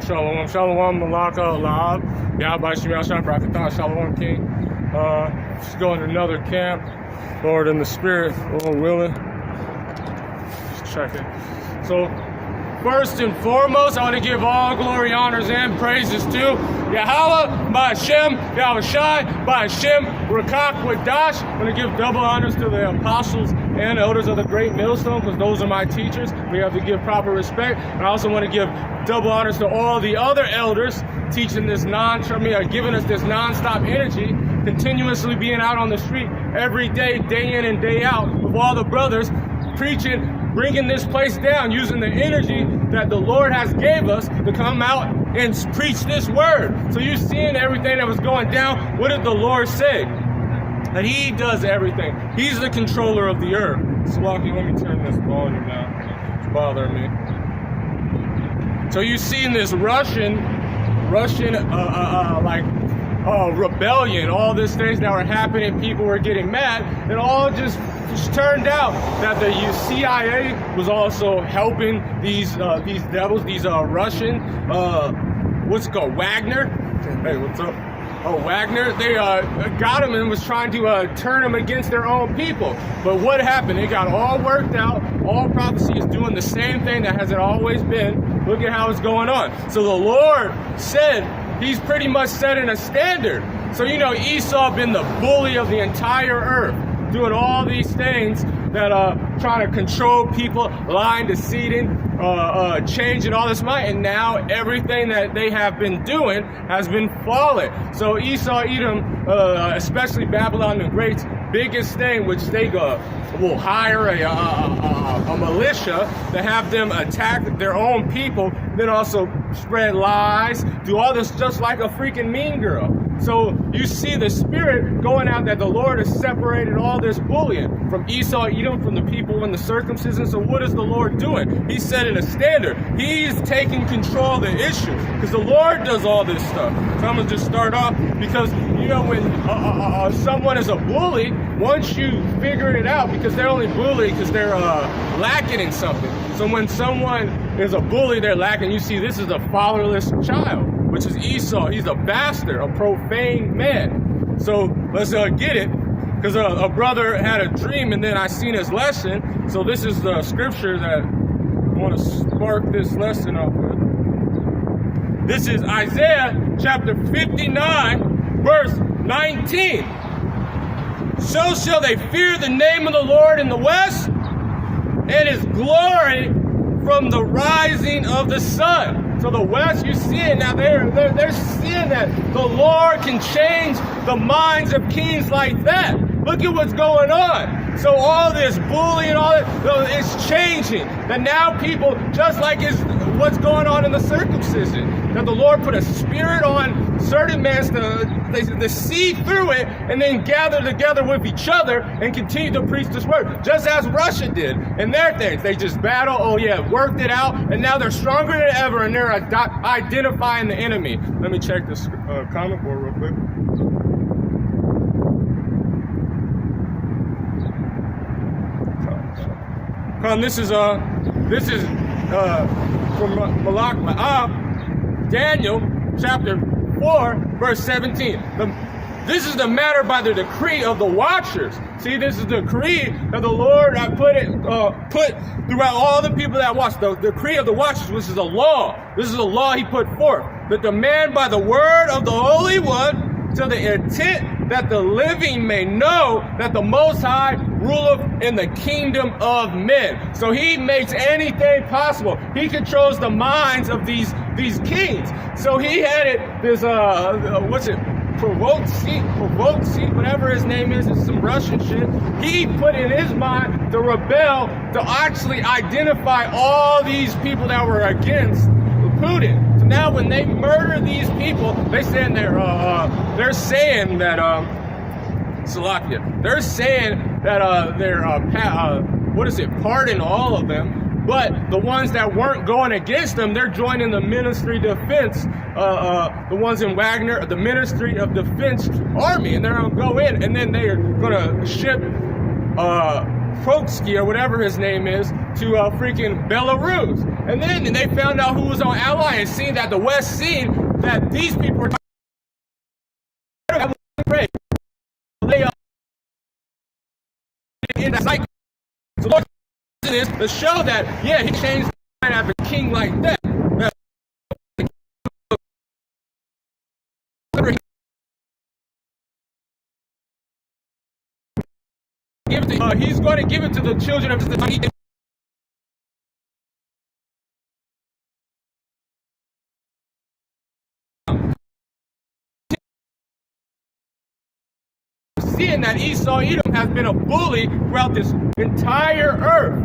Shalom, shalom, shalom, malaka, la'ab, Yahweh Shem Yahshua Barakatah, shalom, King. Just going to another camp, Lord in the Spirit, Lord willing. Just checking. So, first and foremost, I want to give all glory, honors, and praises to Yahweh, Ba'Shem, Yahushai, Ba'Shem, Rakak, Wadash. I want to give double honors to the apostles and elders of the Great Millstone, because those are my teachers. We have to give proper respect. And I also want to give double honors to all the other elders teaching this giving us this non-stop energy, continuously being out on the street every day, day in and day out, with all the brothers preaching, bringing this place down, using the energy that the Lord has gave us to come out and preach this word. So you're seeing everything that was going down. What did the Lord say? That He does everything. He's the controller of the earth. Slocky, let me turn this volume down. It's bothering me. So you're seeing this Russian rebellion, all these things that were happening, people were getting mad. It all just turned out that the CIA was also helping these devils, these Russian, what's it called, Wagner? Hey, what's up? Oh, Wagner, they got him and was trying to turn him against their own people. But what happened? It got all worked out. All prophecy is doing the same thing that has it always been. Look at how it's going on. So the Lord said He's pretty much setting a standard. So, you know, Esau been the bully of the entire earth, doing all these things that trying to control people, lying, deceiving, changing all this might, and now everything that they have been doing has been fallen. So Esau, Edom, especially Babylon the Great's biggest thing, which they will hire a militia to have them attack their own people, then also spread lies, do all this just like a freaking mean girl. So you see the spirit going out that the Lord has separated all this bullying from Esau, Edom, from the people in the circumcision. So what is the Lord doing? He's setting a standard. He's taking control of the issue, because the Lord does all this stuff. So I'm going to just start off, because, you know, when someone is a bully, once you figure it out, because they're only bullied because they're lacking in something. So when someone is a bully, they're lacking. You see, this is a fatherless child, which is Esau. He's a bastard, a profane man. So let's get it, because a brother had a dream, and then I seen his lesson. So this is the scripture that I want to spark this lesson off with. This is Isaiah chapter 59, verse 19. So shall they fear the name of the Lord in the west, and His glory from the rising of the sun. So the West, you see it now. They're seeing that the Lord can change the minds of kings like that. Look at what's going on. So all this bullying, all that, it's changing. That now people, just like what's going on in the circumcision, that the Lord put a spirit on certain men to see through it and then gather together with each other and continue to preach this word, just as Russia did in their things. They just battle, worked it out, and now they're stronger than ever, and they're identifying the enemy. Let me check this comment board real quick. This is from Malak Ma'ab, Daniel chapter 4, verse 17. This is the matter by the decree of the watchers. See, this is the decree that the Lord had put throughout all the people that watch. The decree of the watchers, which is a law. This is a law He put forth. The demand by the word of the Holy One, to the intent that the living may know that the Most High ruleth in the kingdom of men. So He makes anything possible. He controls the minds of these kings. So He had it, this, Provoked seat, whatever his name is, it's some Russian shit. He put in his mind to rebel, to actually identify all these people that were against Putin. So now when they murder these people, they're saying that pardon all of them. But the ones that weren't going against them, they're joining the Ministry of Defense, the ones in Wagner, the Ministry of Defense Army, and they're going to go in, and then they're going to ship Trotsky, or whatever his name is, to freaking Belarus. And then they found out who was on ally, and seen that the West seen that these people were in that cycle. So Lord is to show that, yeah, he changed the mind after a king like that. He's going to give it to the children of the seeing that Esau Edom has been a bully throughout this entire earth.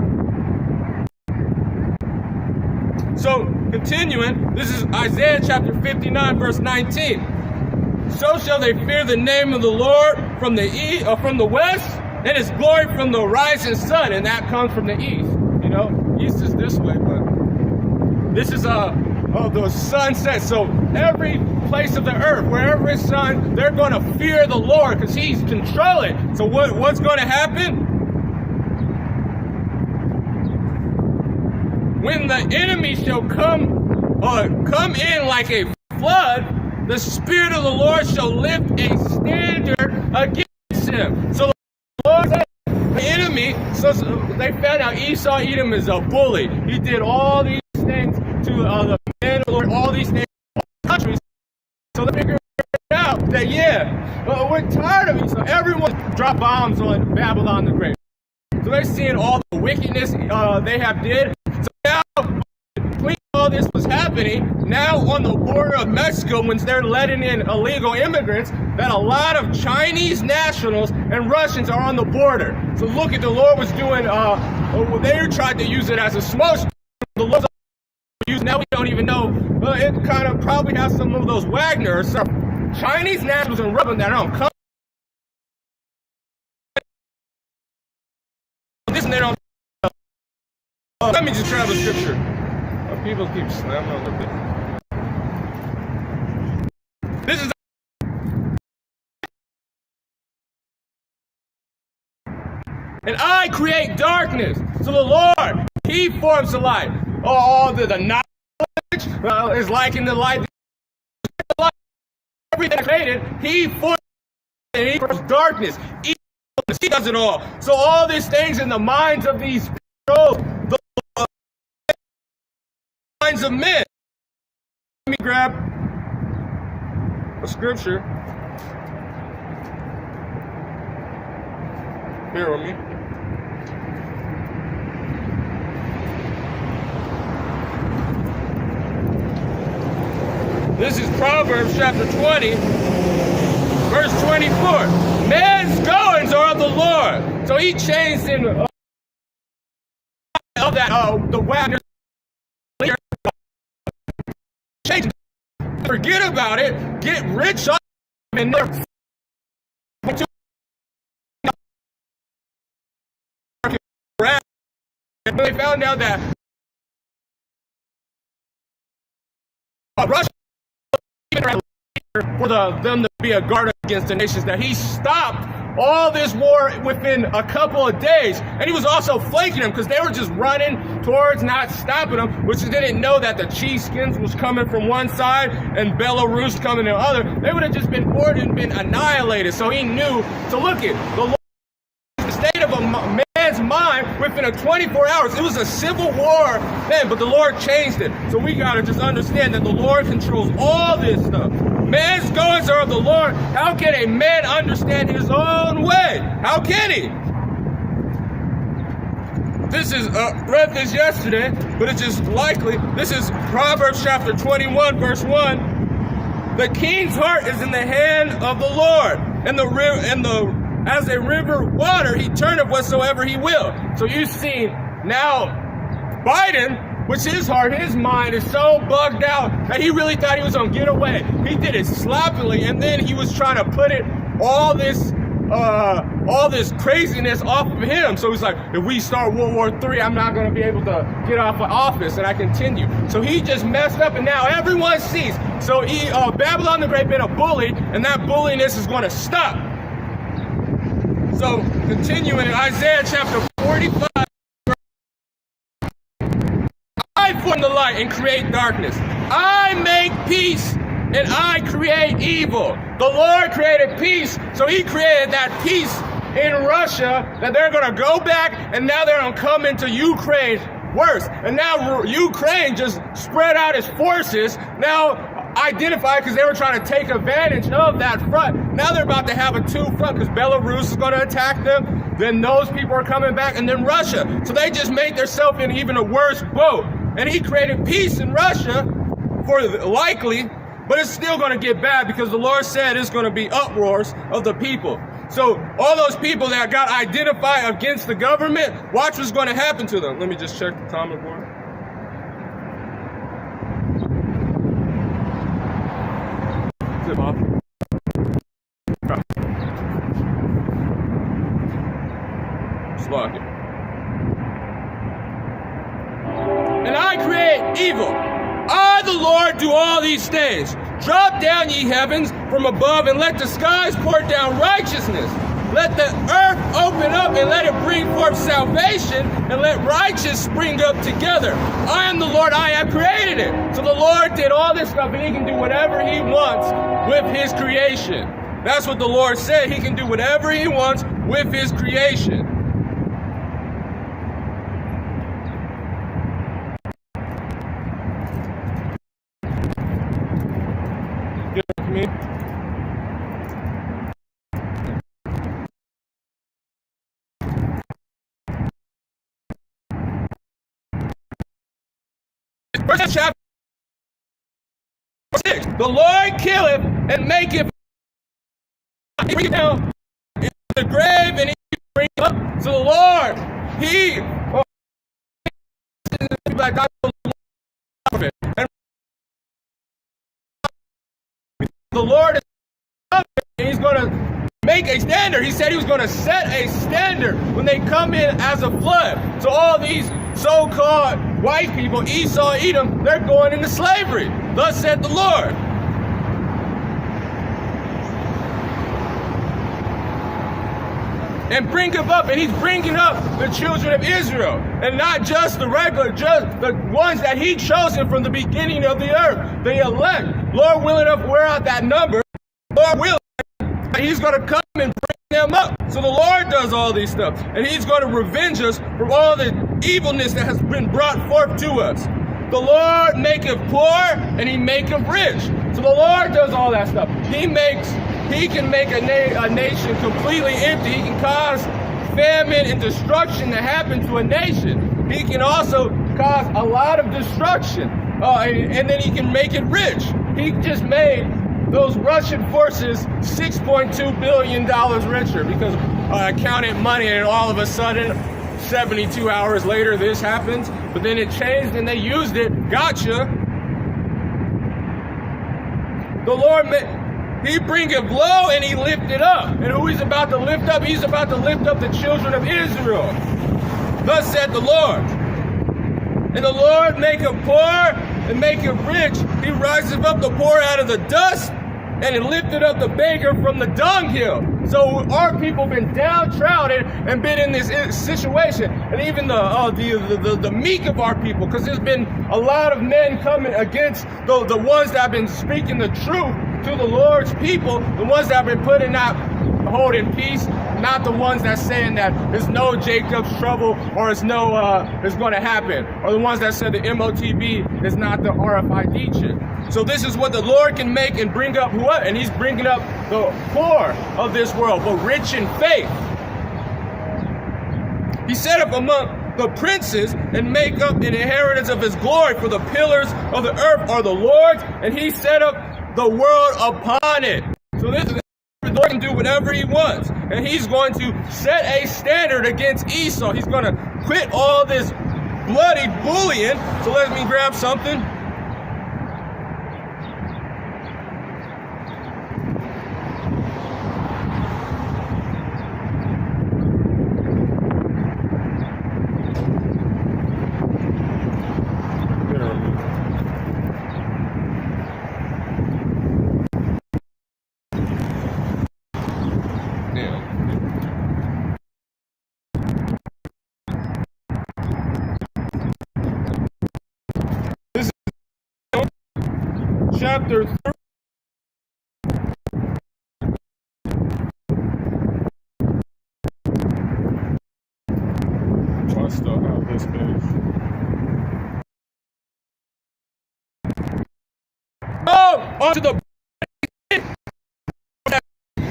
So, continuing, this is Isaiah chapter 59, verse 19. So shall they fear the name of the Lord from the west, and his glory from the rising sun, and that comes from the east. You know, east is this way, but this is the sunset. So every place of the earth, wherever it's sun, they're going to fear the Lord because he's controlling. So what's going to happen? When the enemy shall come in like a flood, the Spirit of the Lord shall lift a standard against him. So the Lord said, the enemy, so they found out Esau Edom is a bully. He did all these things to the men of the Lord, all these things in countries. So they figured out that, we're tired of Esau. Everyone dropped bombs on Babylon the Great. So they're seeing all the wickedness they have did. So now, when all this was happening, now on the border of Mexico, when they're letting in illegal immigrants, that a lot of Chinese nationals and Russians are on the border. So look at the Lord was doing, they tried to use it as a smoke. The Lord's using, now we don't even know, it kind of probably has some of those Wagner or some Chinese nationals and Russians that don't come. This and they don't. Let me just grab a scripture. People keep slamming on the bit. This is. And I create darkness. So the Lord, he forms the light. Oh, the knowledge is like in the light. Everything created, he forms darkness. He does it all. So all these things in the minds of these people, the minds of men. Let me grab a scripture. Bear with me. This is Proverbs chapter 20, verse 24. Man's goings are of the Lord. So he changed in the Wagner. Change. Forget about it. Get rich on and never. And they found out that Russia for them to be a guard against the nations, that he stopped all this war within a couple of days. And he was also flanking them because they were just running towards, not stopping them, which they didn't know that the Cheeskins was coming from one side and Belarus coming the other. They would have just been ordered and been annihilated. So he knew to look at the Lord, the state of a man's mind within a 24 hours. It was a civil war then, but the Lord changed it. So we got to just understand that the Lord controls all this stuff. Man's goings are of the Lord. How can a man understand his own way? How can he? This is, read this yesterday, but it's just likely. This is Proverbs chapter 21, verse 1. The king's heart is in the hand of the Lord, and as a river water, he turneth whatsoever he will. So you see, now, Biden, which his heart, his mind is so bugged out that he really thought he was going to get away. He did it sloppily, and then he was trying to put it, all this craziness off of him. So he's like, if we start World War III, I'm not going to be able to get off of office, and I continue. So he just messed up, and now everyone sees. So Babylon the Great been a bully, and that bulliness is going to stop. So continuing in Isaiah chapter 4, 45. I form the light and create darkness. I make peace and I create evil. The Lord created peace, so he created that peace in Russia that they're going to go back, and now they're going to come into Ukraine worse. And now Ukraine just spread out its forces, now identified because they were trying to take advantage of that front. Now they're about to have a two front because Belarus is going to attack them, then those people are coming back, and then Russia. So they just made themselves in even a worse boat. And he created peace in Russia, for likely, but it's still going to get bad because the Lord said it's going to be uproars of the people. So all those people that got identified against the government, watch what's going to happen to them. Let me just check the comment board. Is it Bob? Slug it. And I create evil. I, the Lord, do all these things. Drop down, ye heavens, from above, and let the skies pour down righteousness. Let the earth open up and let it bring forth salvation, and let righteous spring up together. I am the Lord, I have created it. So the Lord did all this stuff, and he can do whatever he wants with his creation. That's what the Lord said. He can do whatever he wants with his creation. Me. Verse chapter 6. The Lord killeth and maketh. He brings down into the grave and he brings up. So the Lord, he like God, and the Lord is coming, and he's going to make a standard. He said he was going to set a standard when they come in as a flood. So all these so-called white people, Esau, Edom, they're going into slavery. Thus said the Lord. And bring him up, and he's bringing up the children of Israel, and not just the regular, just the ones that he chosen from the beginning of the earth, the elect. Lord willing enough, wear out that number. Lord willing, he's going to come and bring them up. So the Lord does all these stuff, and he's going to revenge us from all the evilness that has been brought forth to us. The Lord maketh poor, and he maketh rich. So the Lord does all that stuff. He can make a nation completely empty. He can cause famine and destruction to happen to a nation. He can also cause a lot of destruction, and then he can make it rich. He just made those Russian forces $6.2 billion richer because I counted money, and all of a sudden, 72 hours later, this happens. But then it changed, and they used it. Gotcha. The Lord he bringeth low and he lifted up. And who he's about to lift up? He's about to lift up the children of Israel. Thus said the Lord. And the Lord maketh poor and maketh rich. He riseth up the poor out of the dust, and he lifted up the beggar from the dunghill. So our people have been downtrodden and been in this situation. And even the meek of our people, because there's been a lot of men coming against the ones that have been speaking the truth to the Lord's people, the ones that have been putting out, holding peace, not the ones that saying that there's no Jacob's trouble or it's no it's going to happen, or the ones that said the MOTB is not the RFID chip. So this is what the Lord can make and bring up what? And he's bringing up the poor of this world, but rich in faith. He set up among the princes and make up an inheritance of his glory, for the pillars of the earth are the Lord's, and he set up the world upon it. So this is the Lord can do whatever he wants, and he's going to set a standard against Esau. He's going to quit all this bloody bullying. So let me grab something. chapter 3. I still have this page. Oh, onto the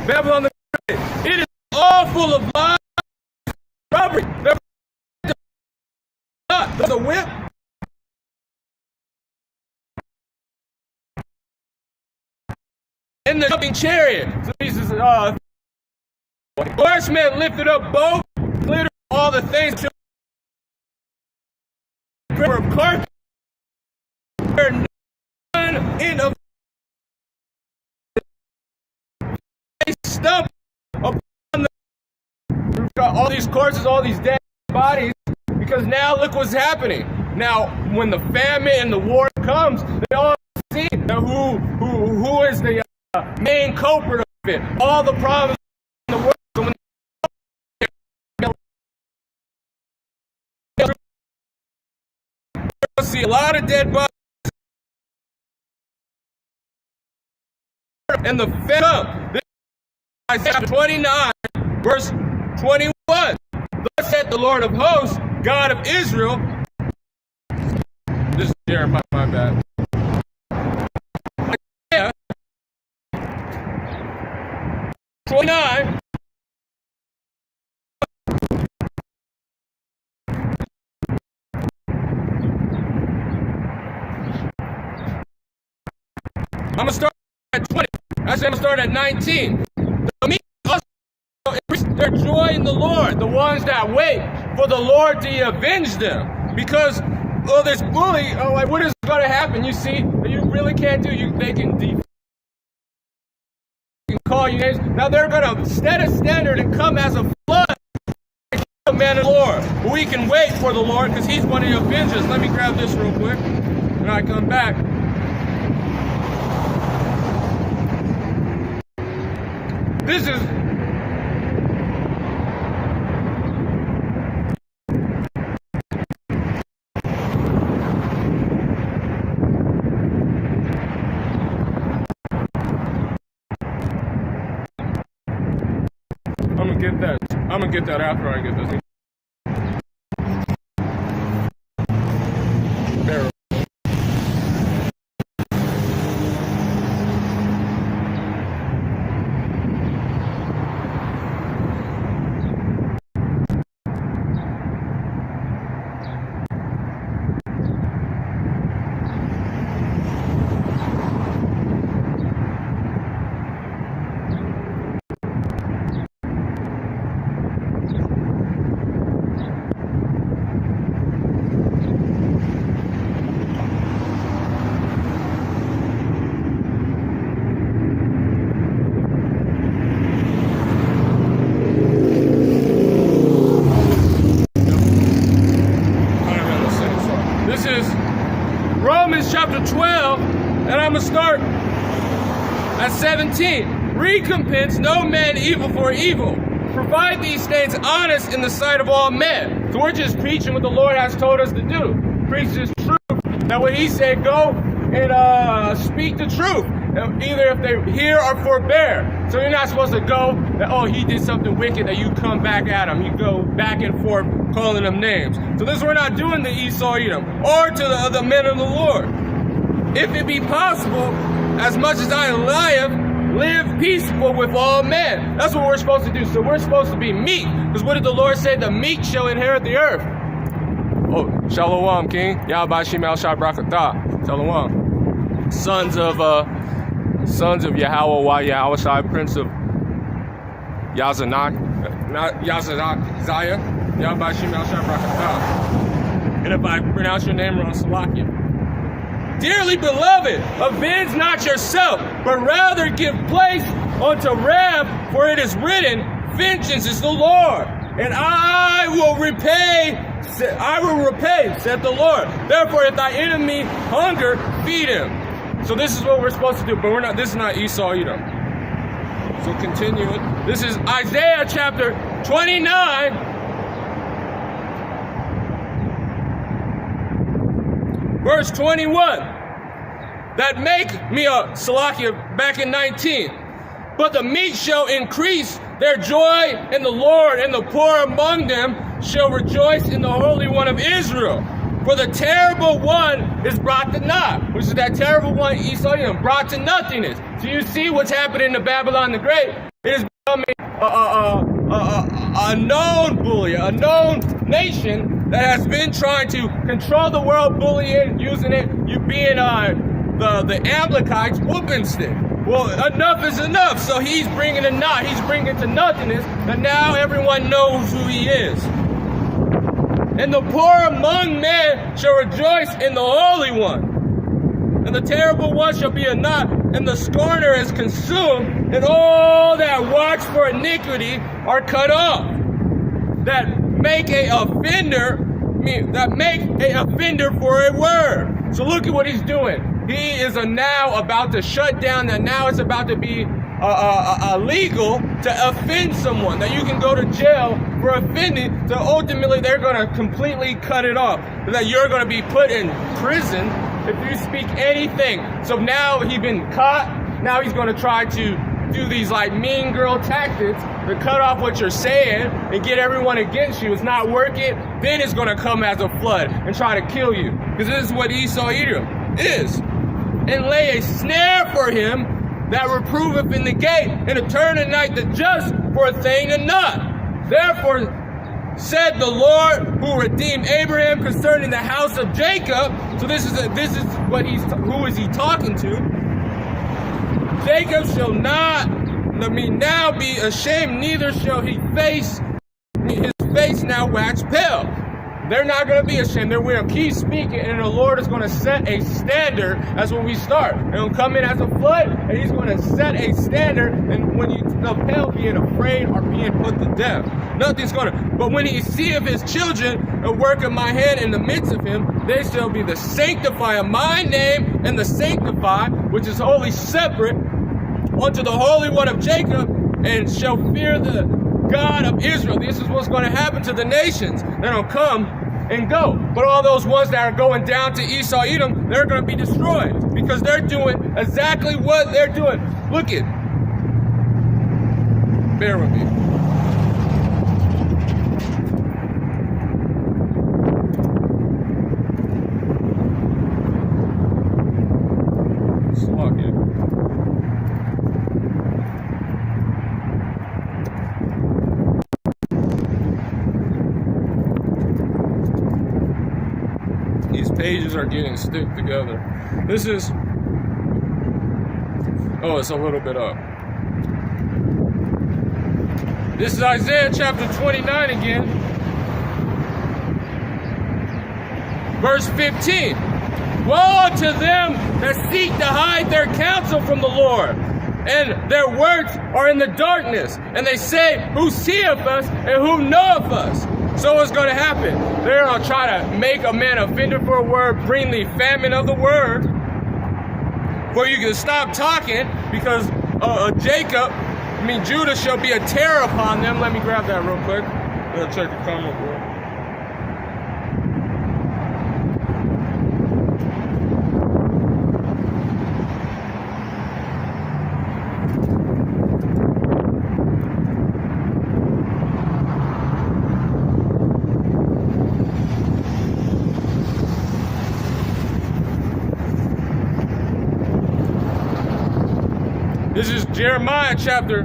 Babylon the Great. It is all full of lies, robbery. There's a whip. In the jumping chariot. So Jesus, horsemen lifted up both, cleared up all the things. Of carpet, none in a stump upon the. We've got all these corpses, all these dead bodies, because now look what's happening. Now, when the famine and the war comes, they all see who is the main culprit of it. All the problems in the world. See a lot of dead bodies and the fed up. This is Isaiah 29, verse 21. Thus said the Lord of hosts, God of Israel. This is Jeremiah, my bad. Isaiah 29. I'm going to start at 20. Actually, I'm going to start at 19. The meek also increase their joy in the Lord, the ones that wait for the Lord to avenge them. Because, well, this bully, like, what is going to happen? You see, you really can't do, they can call you names. Now they're going to set a standard and come as a flood. The man of the Lord. But we can wait for the Lord because he's one of the avengers. Let me grab this real quick when I come back. This is I'm gonna get that after I get this. There. Chapter 12, and I'm going to start at 17. Recompense no man evil for evil. Provide these things honest in the sight of all men. So we're just preaching what the Lord has told us to do. Preach His truth. That what He said, go and speak the truth. Either if they hear or forbear. So you're not supposed to go, that, oh, he did something wicked, that you come back at him. You go back and forth calling them names. So this we're not doing to Esau Edom or to the other men of the Lord. If it be possible, as much as I live peaceful with all men. That's what we're supposed to do. So we're supposed to be meek. Because what did the Lord say? The meek shall inherit the earth. Oh, Shalom, King. Yahweh Shemel Shai Brakatah. Shalom. Sons of Yahweh Yahweh Shai, Prince of Yazanak, not Yazanak, Zaya. Yahweh Shemel Shai Brakatah. And if I pronounce your name wrong, Salakia. Dearly beloved, avenge not yourself, but rather give place unto wrath, for it is written, vengeance is the Lord, and I will repay, said the Lord. Therefore, if thy enemy hunger, feed him. So this is what we're supposed to do, but this is not Esau Edom. So continue. This is Isaiah chapter 29, verse 21. that make me a Salakia back in 19. But the meek shall increase their joy in the Lord, and the poor among them shall rejoice in the Holy One of Israel. For the terrible one is brought to naught, which is that terrible one, Esau, brought to nothingness. So you see what's happening to Babylon the Great. It is becoming a known bully, a known nation that has been trying to control the world, bullying, using it, you being the Amalekites whooping stick. Well, enough is enough. So he's bringing a knot. He's bringing to nothingness, and now everyone knows who he is. And the poor among men shall rejoice in the Holy One. And the terrible one shall be a knot, and the scorner is consumed, and all that watch for iniquity are cut off. That make a offender for a word. So look at what he's doing. He is now about to shut down, that now it's about to be illegal to offend someone, that you can go to jail for offending, so ultimately they're going to completely cut it off, that you're going to be put in prison if you speak anything. So now he's been caught, now he's going to try to do these like mean girl tactics to cut off what you're saying and get everyone against you. It's not working, then it's going to come as a flood and try to kill you, because this is what Esau Edom is. And lay a snare for him that reproveth in the gate, and to turn the night the just for a thing to naught. Therefore said the Lord who redeemed Abraham concerning the house of Jacob. So this is what who is he talking to? Jacob shall not now be ashamed, neither shall his face now wax pale. They're not going to be ashamed. They're going to keep speaking, and the Lord is going to set a standard. That's when we start. It'll come in as a flood, and he's going to set a standard, and when you compel being afraid or being put to death, nothing's going to. But when he seeth his children a work of my hand in the midst of him, they shall be the sanctifier of my name, and the sanctified, which is wholly separate, unto the Holy One of Jacob, and shall fear the God of Israel. This is what's going to happen to the nations that'll come and go. But all those ones that are going down to Esau Edom, they're going to be destroyed, because they're doing exactly what they're doing. Look it. Bear with me. Pages are getting stick together. This is, it's a little bit up. This is Isaiah chapter 29 again, verse 15. Woe unto them that seek to hide their counsel from the Lord, and their works are in the darkness, and they say, who seeth us and who knoweth us? So what's going to happen? They're going to try to make a man offender for a word, bring the famine of the word, where you can stop talking, because Judah shall be a terror upon them. Let me grab that real quick. I'll check the comment board. This is Jeremiah chapter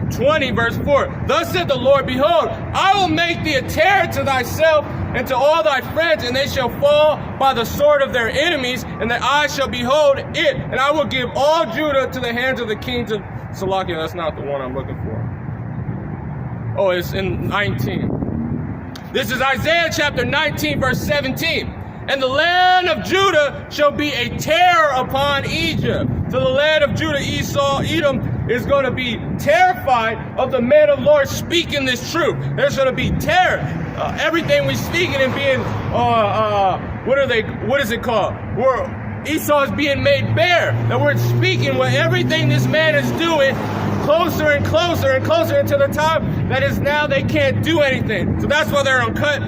20, verse 4. Thus said the Lord, behold, I will make thee a terror to thyself and to all thy friends, and they shall fall by the sword of their enemies, and their eyes shall behold it. And I will give all Judah to the hands of the kings of Salakia. That's not the one I'm looking for. Oh, it's in 19. This is Isaiah chapter 19, verse 17. And the land of Judah shall be a terror upon Egypt. So the land of Judah, Esau, Edom, is going to be terrified of the man of the Lord speaking this truth. There's going to be terror. Everything we're speaking and being, what is it called? Esau is being made bare. That we're speaking with everything this man is doing closer and closer and closer until the time that is now they can't do anything. So that's why they're uncut.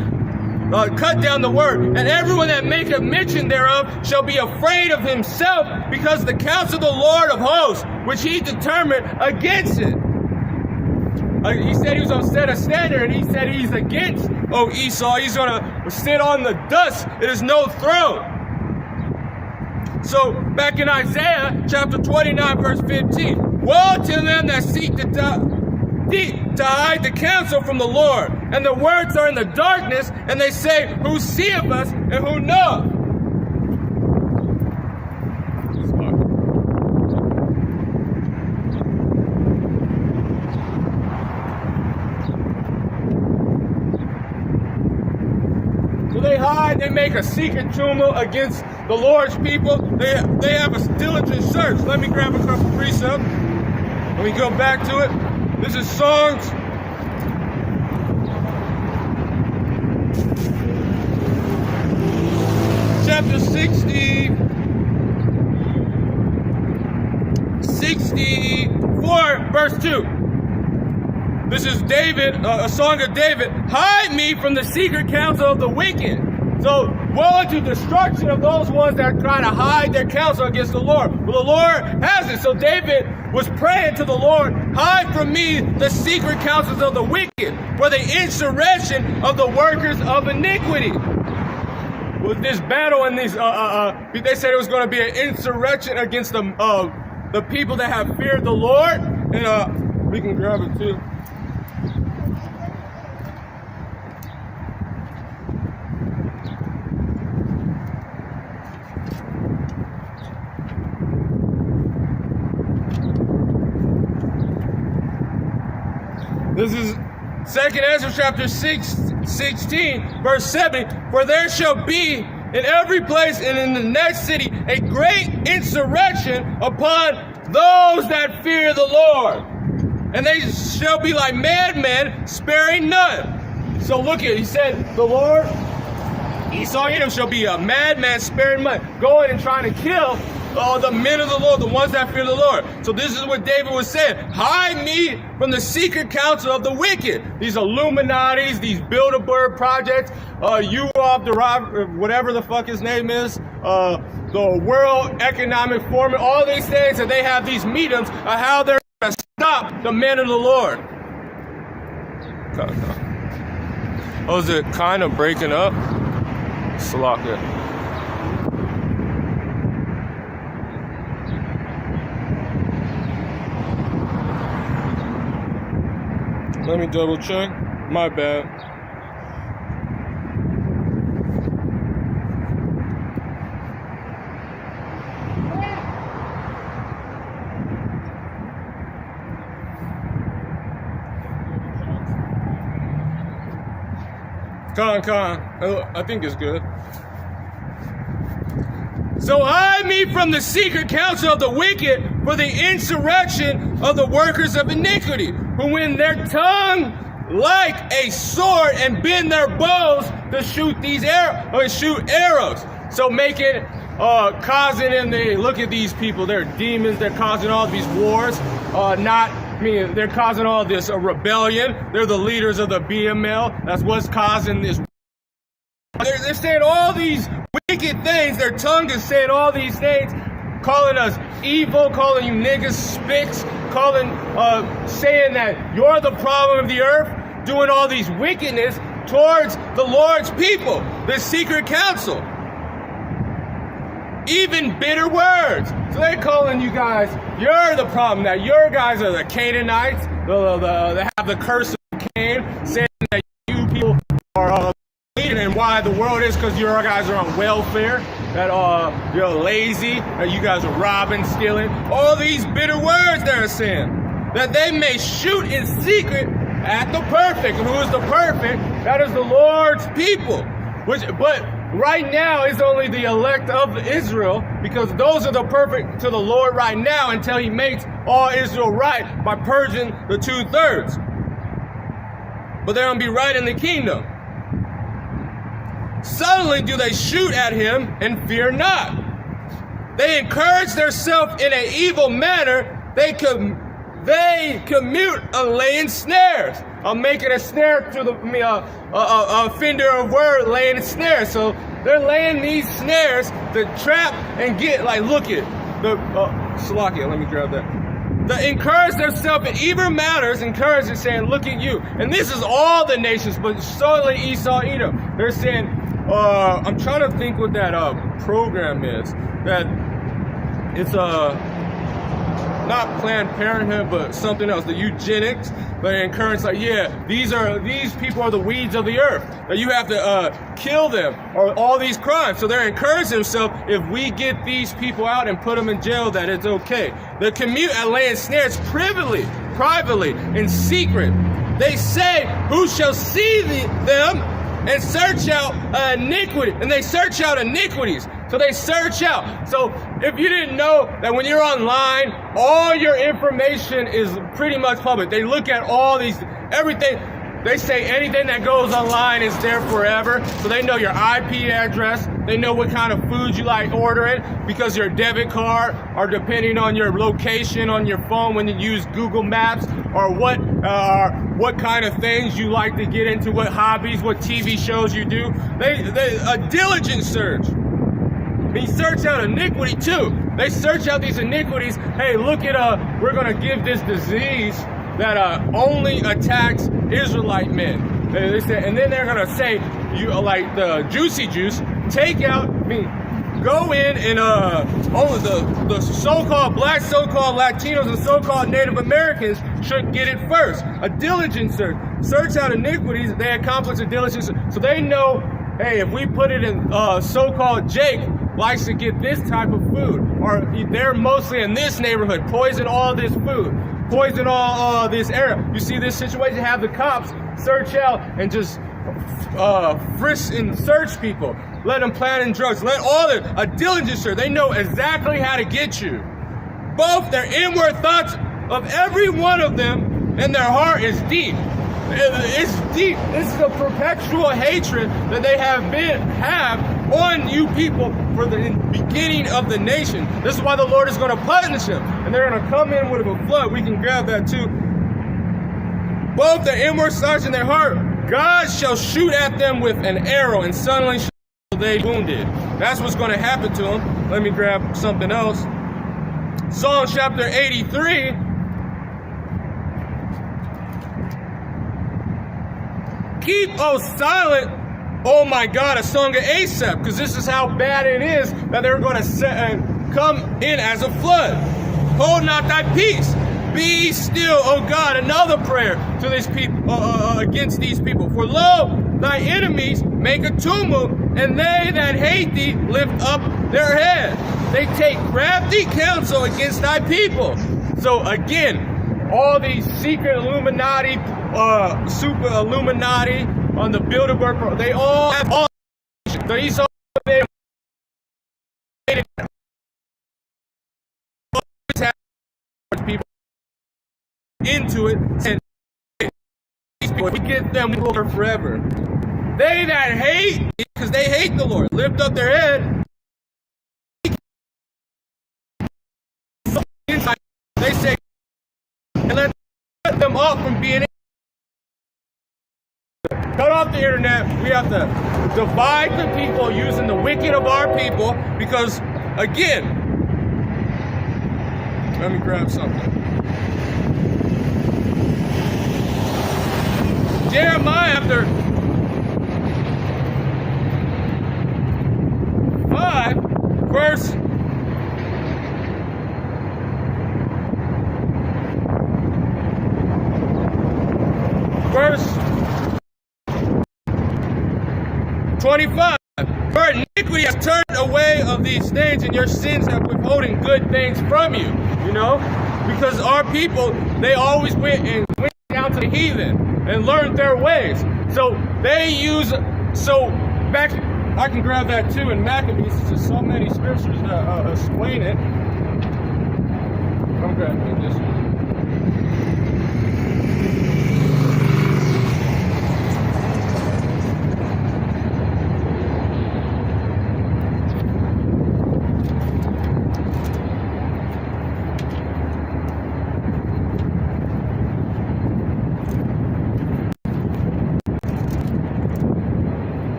cut down the word, and everyone that maketh mention thereof shall be afraid of himself, because the counsel of the Lord of hosts, which he determined against it. He said he was going to set a standard, and he said he's against, Esau. He's going to sit on the dust. It is no throne. So, back in Isaiah chapter 29, verse 15. Woe to them that seek to hide the counsel from the Lord, and the words are in the darkness, and they say, who seeth us, and who knoweth? So they hide, they make a secret tumult against the Lord's people. They have a diligent search. Let me grab a couple precepts. Let me go back to it. This is Songs. Chapter 64, verse 2. This is David, a song of David. Hide me from the secret counsel of the wicked. So, woe to destruction of those ones that are trying to hide their counsel against the Lord. Well, the Lord has it. So David was praying to the Lord, hide from me the secret counsels of the wicked, for the insurrection of the workers of iniquity. With this battle and these, they said it was going to be an insurrection against the people that have feared the Lord. And we can grab it too. This is 2 Ezra chapter 16, verse 7. For there shall be in every place and in the next city a great insurrection upon those that fear the Lord. And they shall be like madmen, sparing none. So look at it. He said, the Lord, Esau Edom shall be a madman, sparing none, going and trying to kill the men of the Lord, the ones that fear the Lord. So this is what David was saying. Hide me from the secret counsel of the wicked. These Illuminatis, these Bilderberg projects, whatever the fuck his name is, the World Economic Forum, all these things, and they have these meetings of how they're going to stop the men of the Lord. Oh, is it kind of breaking up? Salaka. Let me double check. My bad. Con. I think it's good. So hide me from the secret counsel of the wicked, for the insurrection of the workers of iniquity, who in their tongue like a sword and bend their bows to shoot these arrows. So making, causing them, they look at these people, they're demons, they're causing all these wars, they're causing all this rebellion. They're the leaders of the BML. That's what's causing this. They're saying all these wicked things. Their tongue is saying all these things, calling us evil, calling you niggas spicks, saying that you're the problem of the earth, doing all these wickedness towards the Lord's people, the secret counsel. Even bitter words. So they're calling you guys, you're the problem, that your guys are the Canaanites, they have the curse of Cain, saying that you people are and why the world is because your guys are on welfare, that you're lazy, that you guys are robbing, stealing, all these bitter words they're saying, that they may shoot in secret at the perfect. And who is the perfect? That is the Lord's people. But right now is only the elect of Israel, because those are the perfect to the Lord right now until he makes all Israel right by purging the 2/3. But they're going to be right in the kingdom. Suddenly do they shoot at him and fear not. They encourage themselves in an evil manner. They commute on laying snares. making a snare to the offender of word, laying a snare. So they're laying these snares to trap and get, like, look at the Salakia. Let me grab that. The encourage themselves in even matters, encourage and saying, look at you. And this is all the nations, but solely Esau, Edom. They're saying, I'm trying to think what that program is. That it's not Planned Parenthood, but something else, the eugenics. They encourage, like, yeah, these people are the weeds of the earth, that you have to kill them, or all these crimes. So they're encouraging themselves, if we get these people out and put them in jail, that it's okay. The commute at laying snares privately, in secret. They say, who shall see them and search out iniquity? And they search out iniquities. So they search out. So if you didn't know that when you're online, all your information is pretty much public. They look at all these, everything. They say anything that goes online is there forever. So they know your IP address. They know what kind of food you like ordering, because your debit card, or depending on your location on your phone when you use Google Maps, or what kind of things you like to get into, what hobbies, what TV shows you do. They a diligent search. They search out iniquity too. They search out these iniquities. Hey, look at we're gonna give this disease that only attacks Israelite men. They say, and then they're gonna say, you like the juicy juice. Take out. Go in and the so-called black, so-called Latinos, and so-called Native Americans should get it first. A diligent search out iniquities. They accomplish a diligent search. So they know, hey, if we put it in so-called Jake likes to get this type of food, or they're mostly in this neighborhood, poison all this food, poison all this area. You see this situation, have the cops search out and just frisk and search people, let them plant in drugs, let all a diligent search. They know exactly how to get you. Both their inward thoughts of every one of them and their heart is deep. It's deep. This is a perpetual hatred that they have on you people for the beginning of the nation. This is why the Lord is going to punish them, and they're going to come in with a flood. We can grab that too. Both their inward thoughts and their heart, God shall shoot at them with an arrow, and suddenly shall they wounded. That's what's going to happen to them. Let me grab something else. Psalm chapter 83. Keep, silent, oh my God, a song of Asaph, because this is how bad it is that they're going to come in as a flood. Hold not thy peace. Be still, O God. Another prayer to these people, against these people. For lo, thy enemies make a tumult, and they that hate thee lift up their head. They take crafty counsel against thy people. So again, all these secret Illuminati, super Illuminati on the Bilderberg, they all have all. These people into it, and these people, we get them forever. They that hate, because they hate the Lord, lift up their head. They say, and let them off from being. Cut off the internet. We have to divide the people using the wicked of our people, because again, let me grab something. Jeremiah after 5 verse 25. For iniquity has turned away of these things, and your sins have withholding good things from you. You know, because our people, they always went down to the heathen and learned their ways. So they use, back, I can grab that too in Maccabees. There's so many scriptures that explain it. I'm grabbing this one.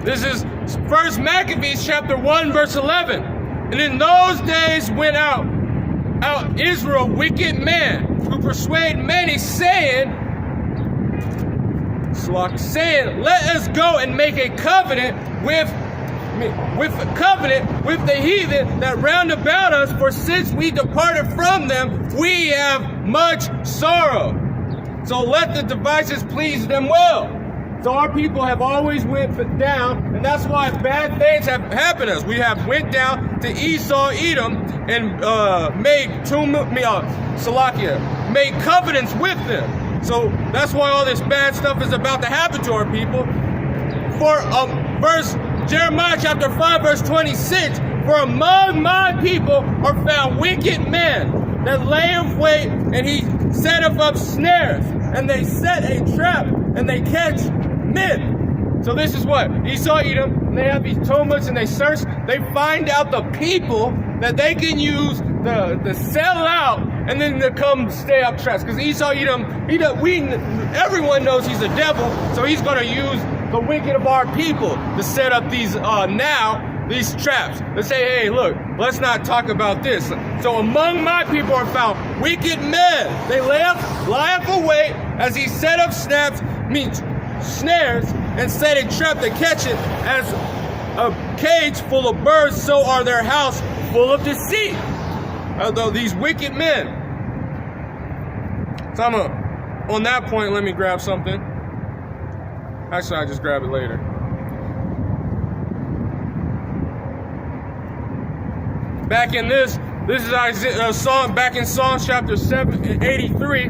This is 1 Maccabees chapter 1, verse 11. And in those days went out Israel, wicked men, who persuade many, saying, let us go and make a covenant with the heathen that round about us, for since we departed from them, we have much sorrow. So let the devices please them well. So our people have always went down, and that's why bad things have happened to us. We have went down to Esau, Edom, and made covenants with them. So that's why all this bad stuff is about to happen to our people. For Jeremiah chapter 5, verse 26, for among my people are found wicked men that lay in wait, and he setteth up snares, and they set a trap, and they catch men. So this is what Esau, Edom, they have these tumults, and they search, they find out the people that they can use to sell out, and then to come stay up traps. Because Esau, Edom, everyone knows he's a devil, so he's going to use the wicked of our people to set up these traps. They say, hey, look, let's not talk about this. So among my people are found wicked men. They lie up await as he set up snares and set a trap to catch it. As a cage full of birds, so are their house full of deceit. Although these wicked men. So on that point, let me grab something. Actually, I'll just grab it later. Back in this is Isaiah, Psalm, back in Psalm chapter 83,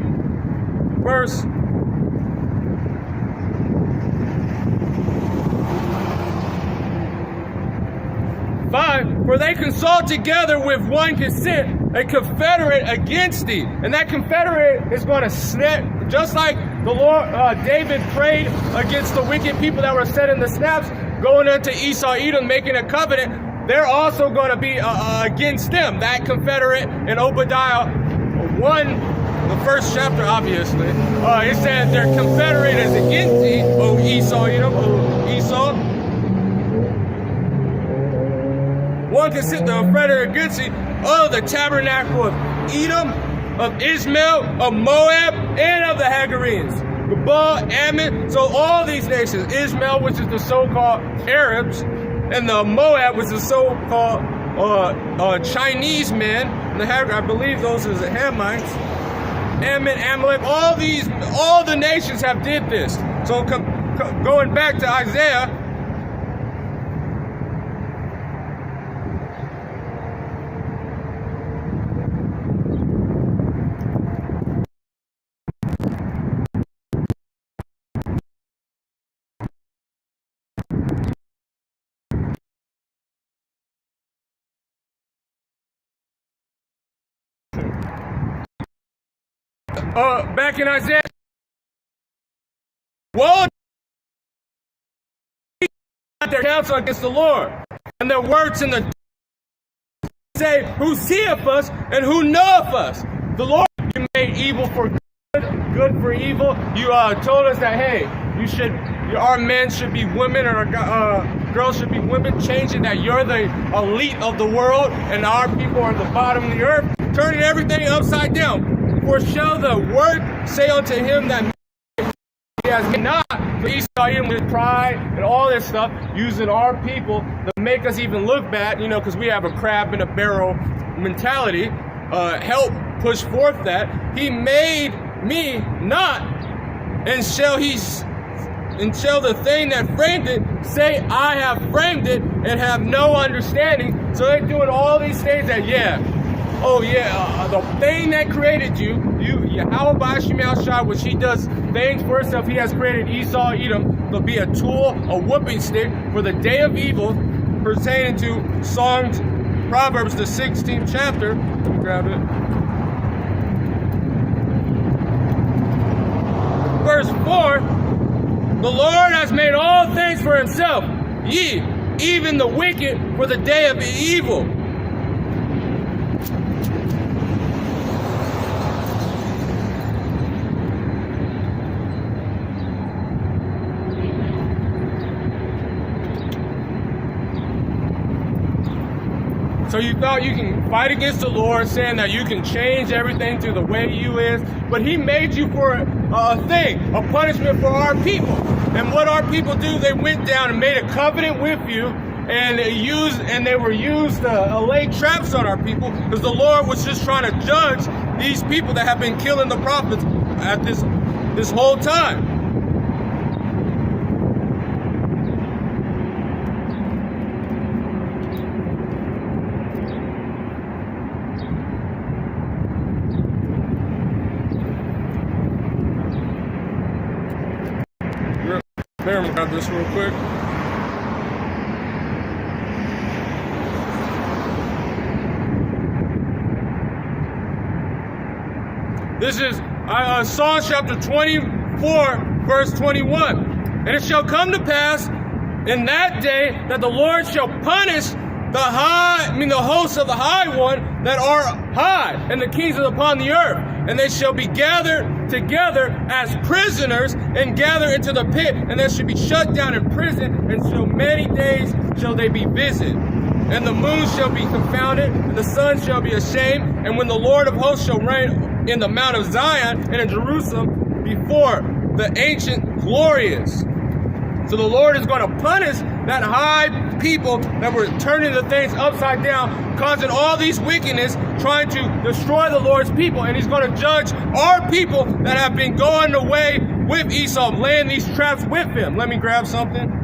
verse 5. For they consult together with one consent, a confederate against thee. And that confederate is going to snap, just like the Lord, David prayed against the wicked people that were set in the snaps, going into Esau, Edom, making a covenant. They're also going to be against them. That confederate in Obadiah 1, the first chapter, obviously, it said their confederate is against thee, O Esau, Edom, O Esau. One can sit the confederate against thee, oh, the tabernacle of Edom, of Ishmael, of Moab, and of the Hagarenes. Gebal, Ammon, so all these nations, Ishmael, which is the so-called Arabs, and the Moab, which is the so-called Chinese men, and the I believe those are the Hamites, Ammon, Amalek, all the nations have did this. So going back to Isaiah, back in Isaiah, woe their counsel against the Lord, and their works in the say, who seeth us and who knoweth us? The Lord, you made evil for good for evil. You told us that, hey, our men should be women, or girls should be women, changing that you're the elite of the world and our people are the bottom of the earth, turning everything upside down. For shall the word say unto him that he has not, for Esau with pride and all this stuff, using our people to make us even look bad, because we have a crab in a barrel mentality, help push forth that. He made me not, and shall the thing that framed it say, I have framed it and have no understanding. So they're doing all these things that, the thing that created you, Yahweh Ba'ashim Al-Shai, which he does things for himself, he has created Esau, Edom, to be a tool, a whooping stick for the day of evil, pertaining to Psalms, Proverbs, the 16th chapter. Let me grab it. Verse 4, the Lord has made all things for himself, ye, even the wicked, for the day of evil. So you thought you can fight against the Lord, saying that you can change everything to the way you is, but he made you for a thing, a punishment for our people. And what our people do, they went down and made a covenant with you, and they were used to lay traps on our people, because the Lord was just trying to judge these people that have been killing the prophets at this whole time. There, I'm gonna grab this real quick. This is Psalm chapter 24, verse 21. And it shall come to pass in that day that the Lord shall punish the hosts of the high one that are high, and the kings upon the earth. And they shall be gathered together as prisoners, and gather into the pit, and they shall be shut down in prison, and so many days shall they be visited. And the moon shall be confounded, and the sun shall be ashamed, and when the Lord of hosts shall reign in the Mount of Zion and in Jerusalem before the ancient glorious. So the Lord is going to punish that high people that were turning the things upside down, causing all these wickedness, trying to destroy the Lord's people. And he's going to judge our people that have been going away with Esau, laying these traps with him. Let me grab something.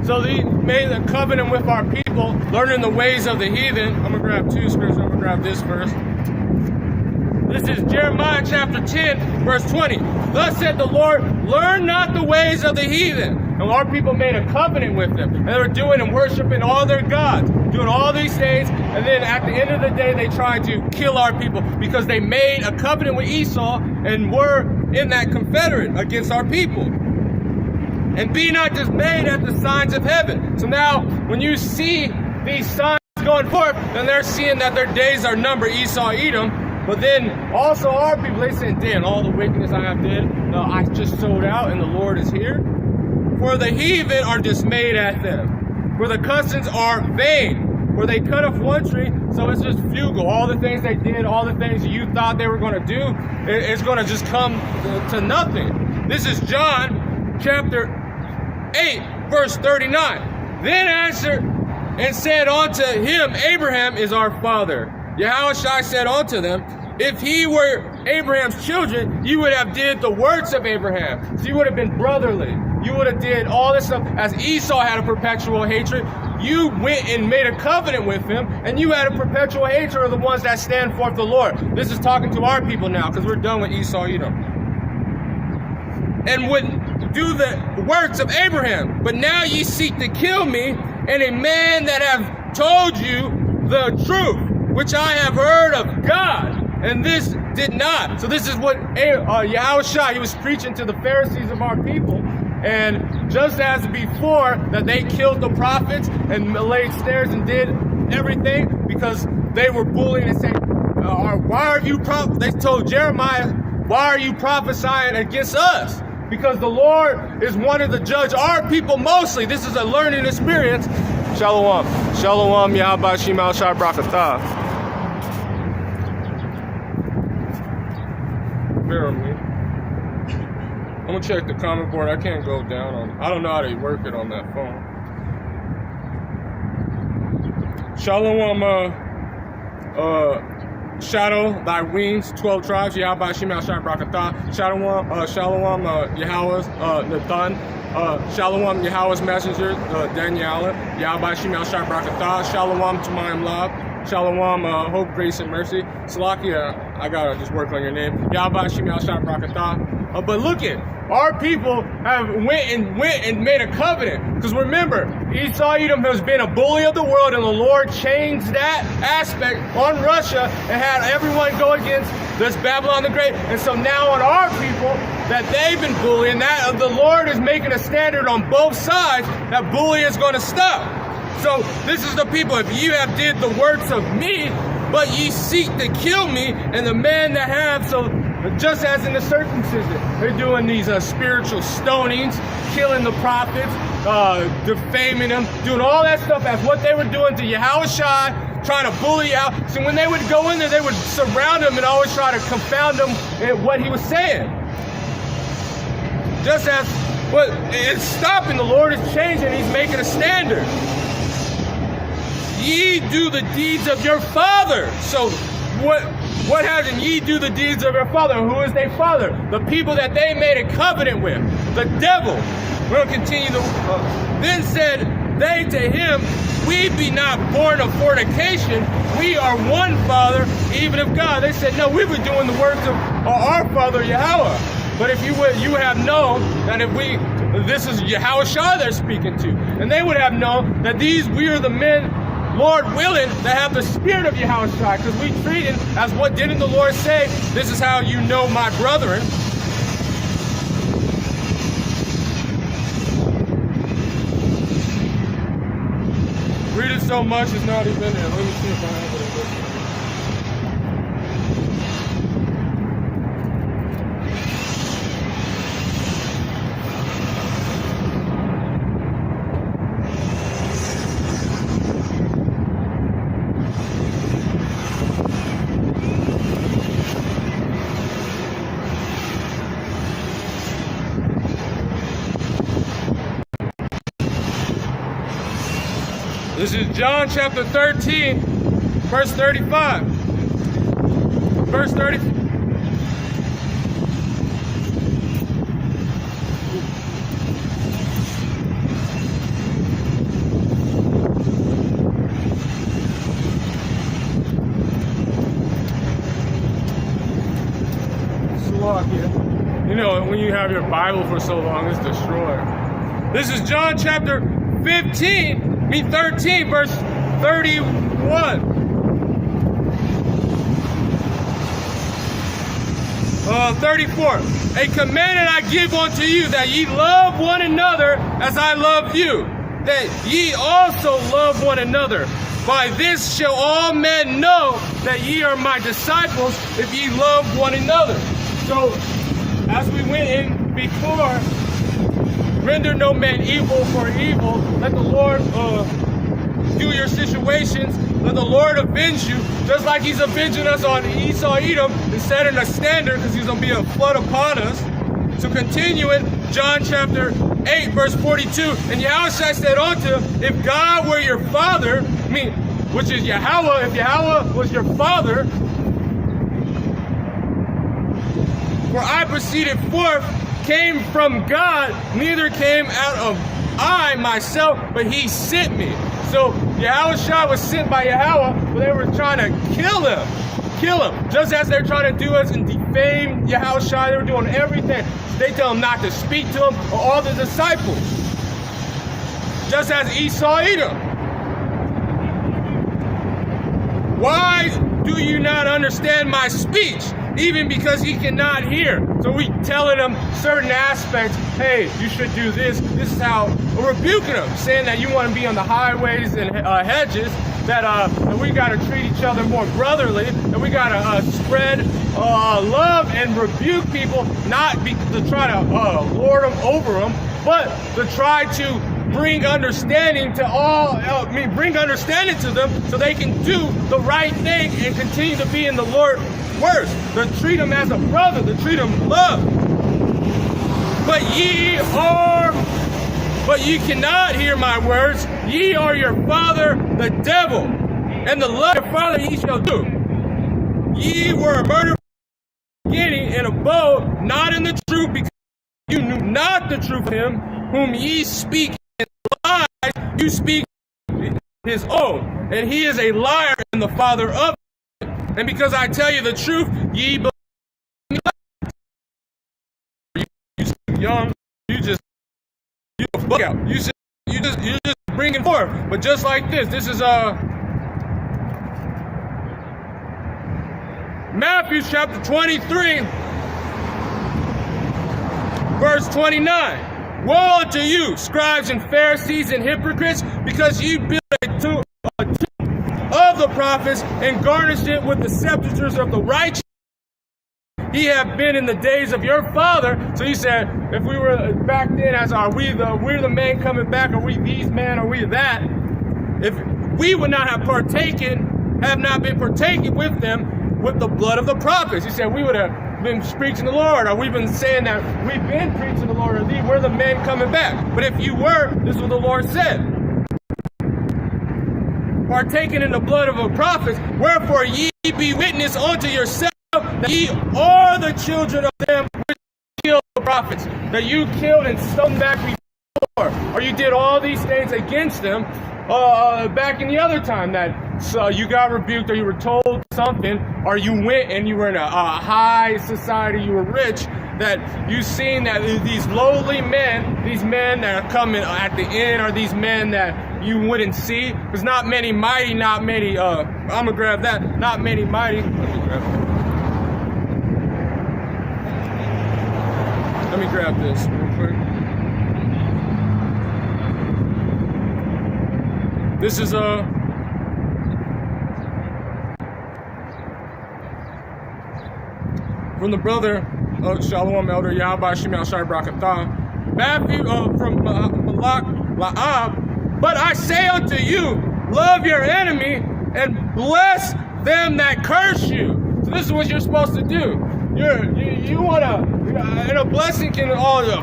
So he made a covenant with our people, learning the ways of the heathen. I'm going to grab two scriptures. I'm going to grab this first. This is Jeremiah chapter 10, verse 20. Thus said the Lord, learn not the ways of the heathen. And our people made a covenant with them. And they were doing and worshiping all their gods, doing all these things. And then at the end of the day, they tried to kill our people because they made a covenant with Esau and were in that confederate against our people. And be not dismayed at the signs of heaven. So now, when you see these signs going forth, then they're seeing that their days are numbered, Esau, Edom. But then also our people, they saying, damn, all the wickedness I have did, no, I just sold out and the Lord is here. For the heathen are dismayed at them. For the customs are vain. For they cut off one tree, so it's just fugal. All the things they did, all the things you thought they were going to do, it's going to just come to nothing. This is John chapter 8, verse 39. Then answered and said unto him, Abraham is our father. Yahushua said unto them, if he were Abraham's children, you would have did the works of Abraham. So you would have been brotherly. You would have did all this stuff. As Esau had a perpetual hatred, you went and made a covenant with him, and you had a perpetual hatred of the ones that stand forth the Lord. This is talking to our people now, because we're done with Esau, and would do the works of Abraham. But now ye seek to kill me, and a man that have told you the truth, which I have heard of God, and this did not. So this is what Yahushua, he was preaching to the Pharisees of our people. And just as before that they killed the prophets and laid snares and did everything because they were bullying and saying, why are you they told Jeremiah, why are you prophesying against us? Because the Lord is wanting to judge our people mostly. This is a learning experience. Shalom. Shalom, Yahweh Shemal Shah Brakatah. Bear with me. I'm gonna check the comment board. I can't go down on it. I don't know how to work it on that phone. Shalom, Shadow, thy wings, 12 tribes, Yahweh Shemal Shah Brakatah. Shalom, Yahweh's Nathan. Shalom, Yahweh's messenger, Daniela. Yahweh Shemal Shah Brakatah. Shalom to my love. Shalom, hope, grace, and mercy. Salakia, I gotta just work on your name. Yahweh Shemal Shah Brakatah. But look at our people have went and made a covenant. Because remember, Esau Edom has been a bully of the world, and the Lord changed that aspect on Russia and had everyone go against this Babylon the Great. And so now on our people that they've been bullying, that the Lord is making a standard on both sides that bullying is going to stop. So this is the people. If you have did the works of me, but ye seek to kill me, and the men that have, so just as in the circumcision, they're doing these spiritual stonings, killing the prophets, defaming them, doing all that stuff as what they were doing to Yahushua, trying to bully out. So when they would go in there, they would surround him and always try to confound him in what he was saying. Just as, but it's stopping. The Lord is changing. He's making a standard. Ye do the deeds of your father. So what happened? Ye do the deeds of your father. Who is their father? The people that they made a covenant with. The devil. We're going to continue. Then said they to him, we be not born of fornication. We are one Father, even of God. They said, no, we were doing the works of our Father Yahweh. But if you have known that this is Yahushua they're speaking to, and they would have known that we are the men, Lord willing, that have the spirit of Yahushua, because we treat him as what didn't the Lord say? This is how you know my brethren. Read it so much it's not even there. Let me see if I have it. This is John chapter 13, verse 35. Verse 30. You know, when you have your Bible for so long, it's destroyed. This is John chapter 13, verse 31. 34. A commandment I give unto you, that ye love one another as I love you, that ye also love one another. By this shall all men know that ye are my disciples, if ye love one another. So, as we went in before, render no man evil for evil. Let the Lord do your situations. Let the Lord avenge you, just like he's avenging us on Esau Edom and setting a standard, because he's going to be a flood upon us. So continuing, John chapter 8, verse 42. And Yahushua said unto him, if God were your father, which is Yahweh, if Yahweh was your father, for I proceeded forth, came from God, neither came out of I myself, but he sent me. So Yahushua was sent by Yahweh, but they were trying to kill him. Just as they're trying to do us and defame Yahushua, they were doing everything. They tell him not to speak to him or all the disciples. Just as Esau Edom. Why do you not understand my speech? Even because he cannot hear. So we telling him certain aspects, hey, you should do this. This is how we're rebuking him, saying that you want to be on the highways and hedges, that we got to treat each other more brotherly, that we got to spread love and rebuke people, not to try to lord them over them, but to try to bring understanding to bring understanding to them so they can do the right thing and continue to be in the Lord's words. To treat them as a brother, to treat them love. But ye cannot hear my words. Ye are your father, the devil, and the love of your father ye shall do. Ye were a murderer from the beginning, and abode not in the truth, because you knew not the truth of him whom ye speak in lies. You speak his own, and he is a liar and the father of it. And because I tell you the truth, ye believe me. young, you just book out. You just bring it forth. But just like this is Matthew chapter 23, verse 29. Woe unto you, scribes and Pharisees and hypocrites, because ye build a tomb of the prophets and garnished it with the sepulchres of the righteous. Ye have been in the days of your father. So he said, if we were back then, as we're the men coming back, are we these men, are we that? If we would not have not been partaking with them with the blood of the prophets. He said we would have been preaching the Lord, or we've been saying that we've been preaching the Lord, or we're the men coming back. But if you were, this is what the Lord said. Partaking in the blood of the prophets, wherefore ye be witness unto yourselves that ye are the children of them which killed the prophets, that you killed and stoned back before, or you did all these things against them back in the other time that you got rebuked, or you were told something, or you went and you were in a high society, you were rich, that you seen that these lowly men, these men that are coming at the end, are these men that you wouldn't see. There's not many mighty, not many, I'm gonna grab that, not many mighty. Let me grab this real quick. This is from the brother of Shalom Elder Yahweh Shimei Shai Brakatah, Matthew from Malak La'ab. But I say unto you, love your enemy and bless them that curse you. So this is what you're supposed to do. You want to, and a blessing can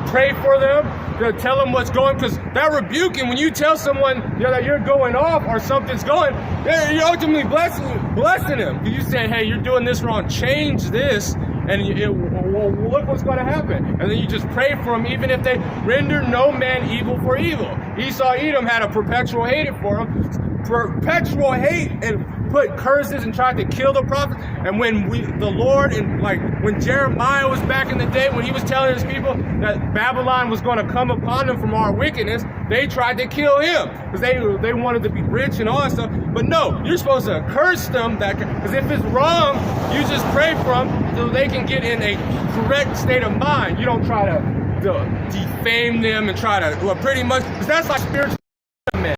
pray for them, to tell them what's going, because that rebuking, when you tell someone that you're going off or something's going, you're ultimately blessing them. You say, hey, you're doing this wrong, change this, and look what's going to happen. And then you just pray for them, even if they render no man evil for evil. Esau Edom had a perpetual hate for him, perpetual hate, and put curses and tried to kill the prophets. And when the Lord, and like when Jeremiah was back in the day, when he was telling his people that Babylon was going to come upon them from our wickedness, they tried to kill him because they wanted to be rich and all that stuff. But no, you're supposed to curse them, because if it's wrong, you just pray for them so they can get in a correct state of mind. You don't try to defame them and try to, pretty much, because that's like spiritual men.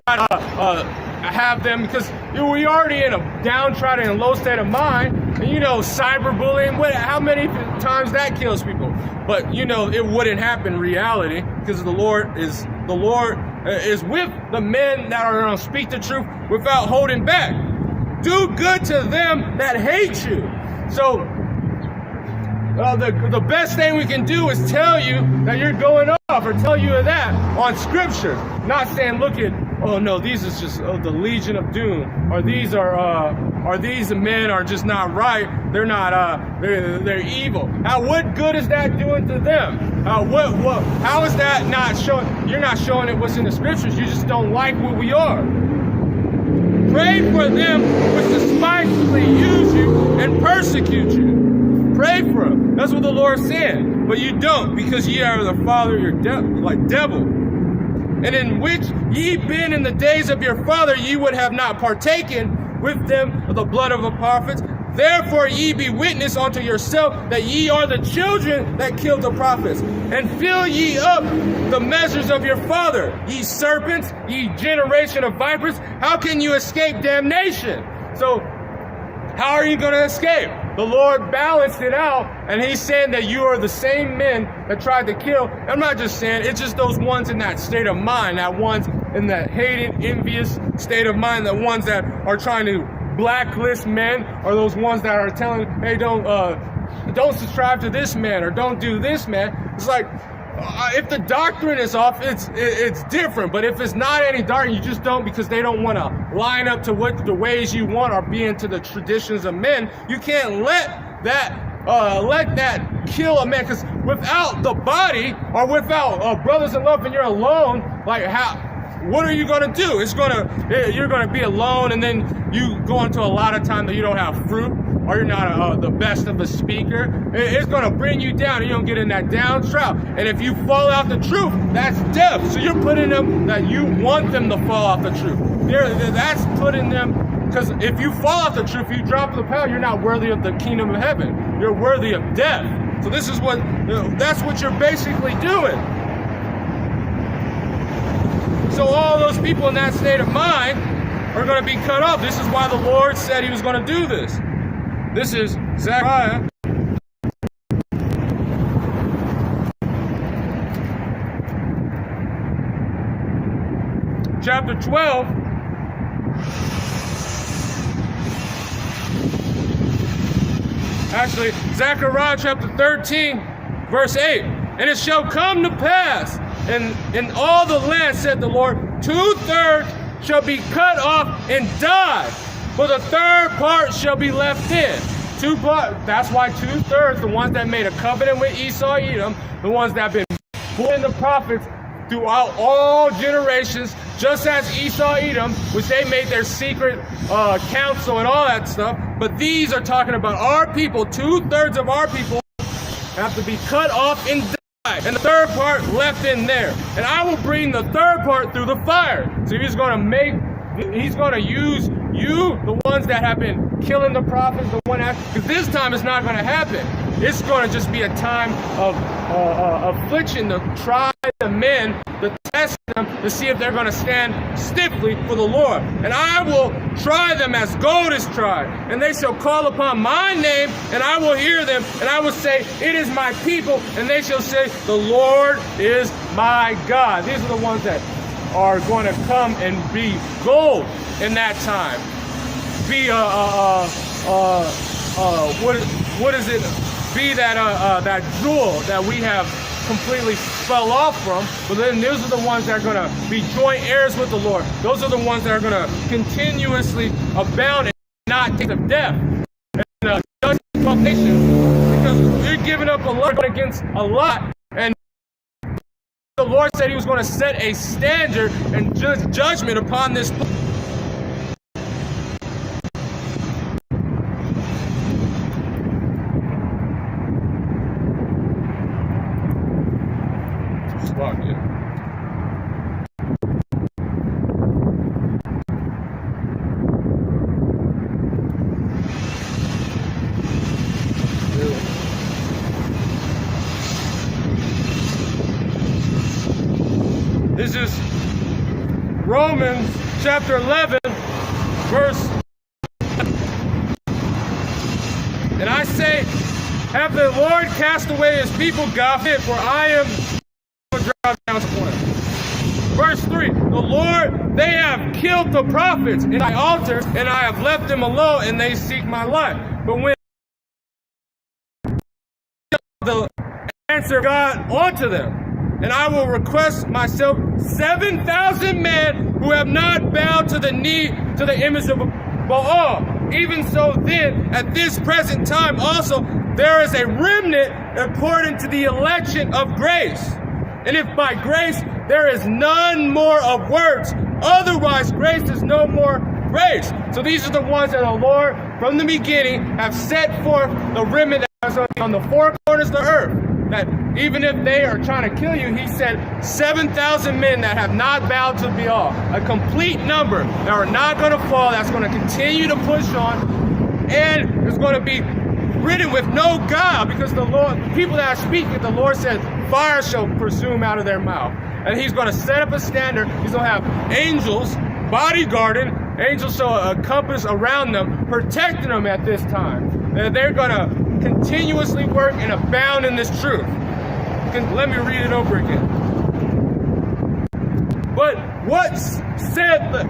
Try to have them, because we already in a downtrodden and low state of mind, and cyberbullying, how many times that kills people? But it wouldn't happen in reality, because the Lord is with the men that are going to speak the truth without holding back. Do good to them that hate you. So the best thing we can do is tell you that you're going off, or tell you that on scripture. Not saying, look at, oh no, these is just the Legion of Doom, or these men are just not right. They're not. They're evil. Now, what good is that doing to them? How is that not showing? You're not showing it what's in the scriptures. You just don't like what we are. Pray for them which despitefully use you and persecute you. Pray for them. That's what the Lord said. But you don't, because ye are the father of your devil. And in which ye been in the days of your father, ye would have not partaken with them of the blood of the prophets. Therefore ye be witness unto yourself that ye are the children that killed the prophets. And fill ye up the measures of your father, ye serpents, ye generation of vipers. How can you escape damnation? So how are you going to escape? The Lord balanced it out, and he's saying that you are the same men that tried to kill. I'm not just saying, it's just those ones in that state of mind, that ones in that hated, envious state of mind, the ones that are trying to blacklist men, or those ones that are telling, hey, don't subscribe to this man, or don't do this man. It's like, if the doctrine is off, it's different. But if it's not any doctrine, you just don't, because they don't want to line up to what the ways you want, or be into the traditions of men. You can't let that kill a man, because without the body, or without brothers in love, and you're alone, what are you going to do? You're going to be alone, and then you go into a lot of time that you don't have fruit. or you're not the best of a speaker. It's going to bring you down. You don't get in that down trout. And if you fall out the truth, that's death. So you're putting them that you want them to fall off the truth. That's putting them, because if you fall off the truth, you drop the path, you're not worthy of the kingdom of heaven. You're worthy of death. So this is that's what you're basically doing. So all those people in that state of mind are going to be cut off. This is why the Lord said he was going to do this. This is Zechariah chapter 12. Actually, Zechariah chapter 13, verse 8. And it shall come to pass, in all the land, said the Lord, 2/3 shall be cut off and die, but the third part shall be left in. That's why 2/3, the ones that made a covenant with Esau, Edom, the ones that have been born the prophets throughout all generations, just as Esau, Edom, which they made their secret council and all that stuff. But these are talking about our people. 2/3 of our people have to be cut off and die, and the third part left in there. And I will bring the third part through the fire. So he's going to use you, the ones that have been killing the prophets, because this time it's not going to happen. It's going to just be a time of affliction to try the men, to test them, to see if they're going to stand stiffly for the Lord. And I will try them as gold is tried, and they shall call upon my name, and I will hear them, and I will say, it is my people, and they shall say, the Lord is my God. These are the ones that are going to come and be gold in that time. Be what is it? Be that jewel that we have completely fell off from. But then those are the ones that are going to be joint heirs with the Lord. Those are the ones that are going to continuously abound and not taste of death. And because you're giving up a lot against a lot. And the Lord said he was going to set a standard and judgment upon this place. This is Romans chapter 11, verse. And I say, have the Lord cast away his people, God, for I am. Verse 3, the Lord, they have killed the prophets in thy altar, and I have left them alone, and they seek my life. But when the answer of God unto them, and I will request myself 7,000 men who have not bowed to the knee to the image of Baal. Even so then, at this present time also, there is a remnant according to the election of grace. And if by grace there is none more of works, otherwise grace is no more grace. So these are the ones that the Lord from the beginning have set forth, the remnant that is on the four corners of the earth. That even if they are trying to kill you, he said 7,000 men that have not bowed to Baal. A complete number that are not going to fall, that's going to continue to push on, and is going to be ridden with no guile, because the Lord, people that are speaking, the Lord said, fire shall presume out of their mouth. And he's going to set up a standard. He's going to have angels bodyguarding. Angels shall compass around them, protecting them at this time. And they're going to continuously work and abound in this truth. Let me read it over again. But what said the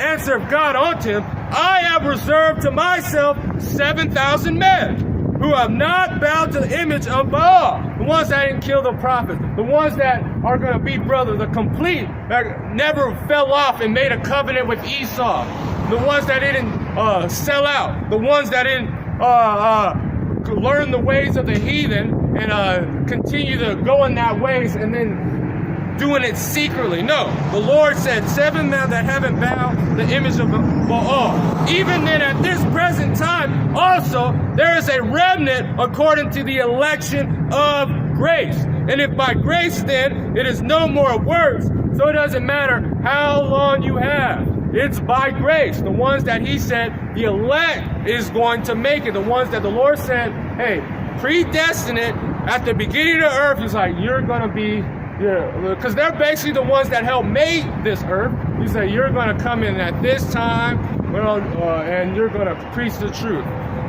answer of God unto him? I have reserved to myself 7,000 men who have not bowed to the image of Baal. The ones that didn't kill the prophets. The ones that are going to be, the complete, that never fell off and made a covenant with Esau. The ones that didn't sell out. The ones that didn't learn the ways of the heathen and continue to go in that ways and then doing it secretly. No, the Lord said 7 men that haven't bowed the image of Baal. Even then, at this present time, also, there is a remnant according to the election of grace. And if by grace, then, it is no more works, so it doesn't matter how long you have. It's by grace. The ones that he said the elect is going to make it. The ones that the Lord said, hey, predestinate at the beginning of the earth. He's like, you're going to be, because they're basically the ones that helped make this earth. He said, you're going to come in at this time, and you're going to preach the truth.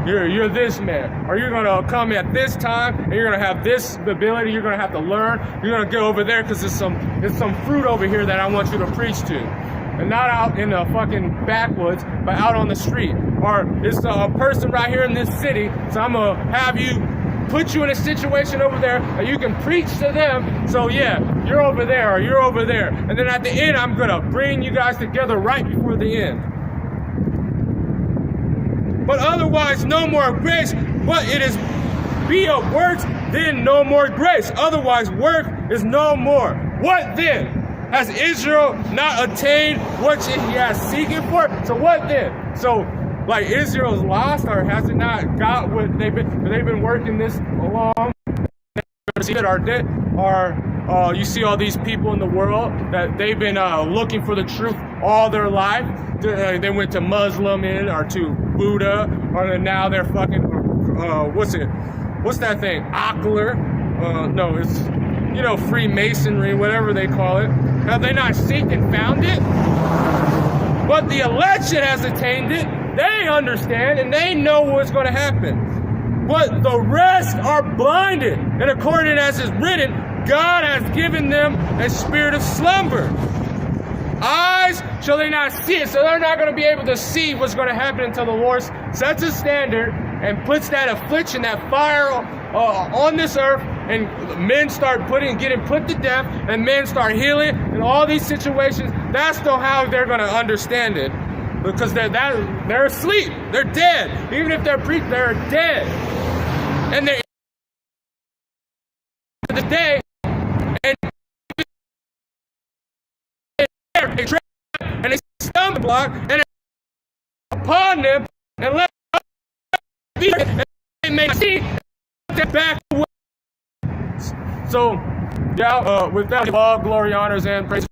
You're this man, or you're gonna come at this time, and you're gonna have this ability. You're gonna have to learn. You're gonna go over there because there's some fruit over here that I want you to preach to, and not out in the fucking backwoods, but out on the street. Or it's a person right here in this city, so I'm gonna have you put you in a situation over there that you can preach to them. So yeah, you're over there, or you're over there, and then at the end, I'm gonna bring you guys together right before the end. But otherwise, no more grace. But it is be of works, then no more grace. Otherwise, work is no more. What then? Has Israel not attained what he has seeking for? So what then? So, like Israel's lost, or has it not got what they've been working this along? Or you see all these people in the world that they've been looking for the truth all their life. They went to Muslim or to Buddha, or now they're fucking what's that thing? Occult? No, it's Freemasonry, whatever they call it. Have they not seeked and found it? But the election has attained it. They understand and they know what's going to happen. But the rest are blinded. And according as is written, God has given them a spirit of slumber. Eyes shall they not see it. So they're not going to be able to see what's going to happen until the Lord sets a standard and puts that affliction, that fire on this earth, and men start getting put to death, and men start healing, and all these situations. That's still how they're going to understand it. Because they're asleep. They're dead. Even if they're they're dead. And they're the day, and they stumble block and upon them and let and they may see that back away. So yeah, with that, all glory, honors, and praise